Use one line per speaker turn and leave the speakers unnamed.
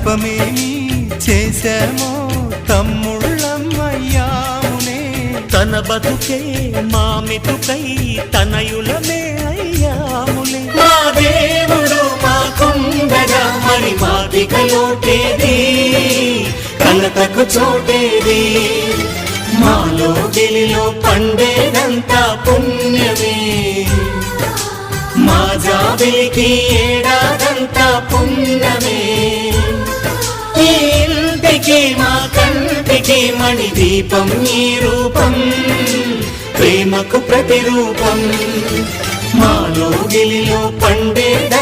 తపమేమి చేశామో తమ్ముళ్ళమ్మయ్యామునే.
తన బతుకే మా మెతుకై తనయులమే అయ్యాములే. మా దేవుడు మాకుండగా మరి మాదిక లోటేది, కలతకు చోటేది. మాలో గిలిలో పండేదంతా పుణ్యమే, మా జాబిలికి ఏడాదంతా పుణ్యమే. ఈ ఇంటికి మా కంటికి మణి దీపం ఈ రూపం, ప్రేమకు ప్రతిరూపం. మాలో గిలిలో పండేదంతా